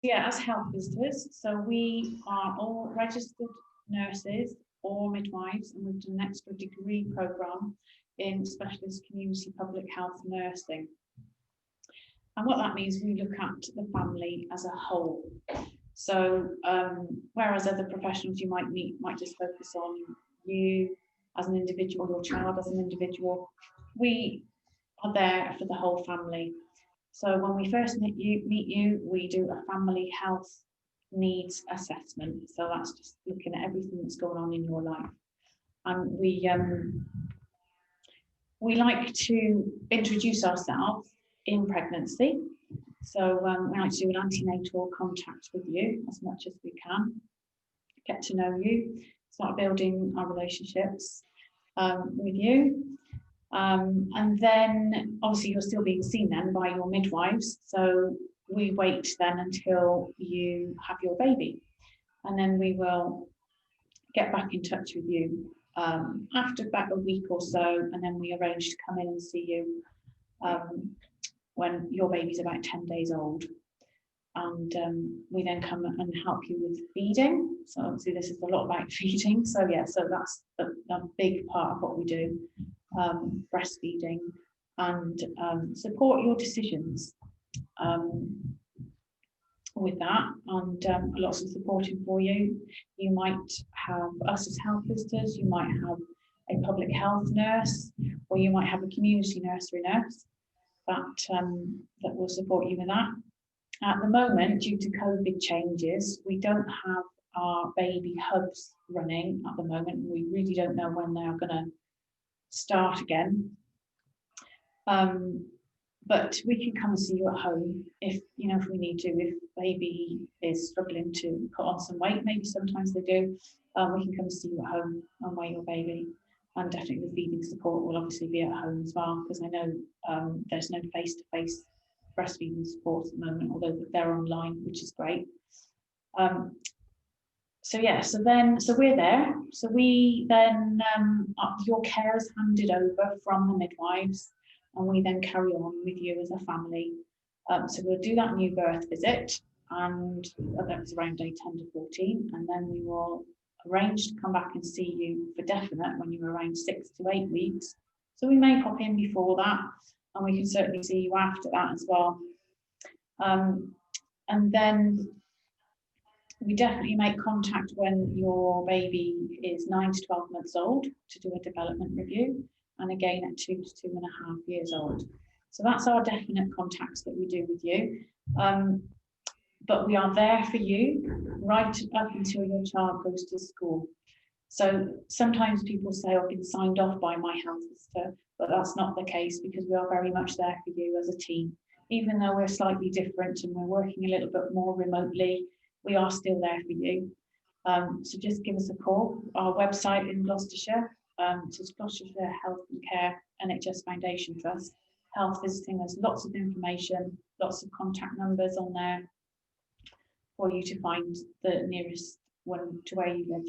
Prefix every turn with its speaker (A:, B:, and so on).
A: Yeah, as health visitors, so we are all registered nurses or midwives, and we've done an extra degree programme in specialist community public health nursing. And what that means, we look at the family as a whole. So whereas other professionals you might meet might just focus on you as an individual, your child as an individual, we are there for the whole family. So when we first meet you, we do a family health needs assessment. So that's just looking at everything that's going on in your life. And we like to introduce ourselves in pregnancy. So we like to do an antenatal contact with you as much as we can, get to know you, start building our relationships with you. And then obviously you're still being seen then by your midwives. So we wait then until you have your baby. And then we will get back in touch with you after about a week or so. And then we arrange to come in and see you when your baby's about 10 days old. And we then come and help you with feeding. So obviously this is a lot about feeding. So yeah, so that's a big part of what we do, breastfeeding, and support your decisions with that, and lots of supporting for you. You might have us as health visitors, you might have a public health nurse, or you might have a community nursery nurse that will support you with that. At the moment, due to COVID changes, we don't have our baby hubs running at the moment. We really don't know when they are going to start again. But we can come and see you at home if we need to. If baby is struggling to put on some weight, maybe sometimes they do, we can come and see you at home and weigh your baby. And definitely the feeding support will obviously be at home as well, because I know there's no face-to-face breastfeeding support at the moment, although they're online, which is great. So we're there. So we then your care is handed over from the midwives, and we then carry on with you as a family. So we'll do that new birth visit, and that was around day 10 to 14, and then we will arrange to come back and see you for definite when you're around 6 to 8 weeks. So we may pop in before that, and we can certainly see you after that as well. And then we definitely make contact when your baby is 9 to 12 months old to do a development review, and again at 2 to 2.5 years old. So that's our definite contacts that we do with you. But we are there for you right up until your child goes to school. So sometimes people say, I've been signed off by my health visitor, but that's not the case, because we are very much there for you as a team. Even though we're slightly different and we're working a little bit more remotely, we are still there for you. So just give us a call. Our website in Gloucestershire, it's Gloucestershire Health and Care NHS Foundation Trust. Health visiting, there's lots of information, lots of contact numbers on there for you to find the nearest one to where you live.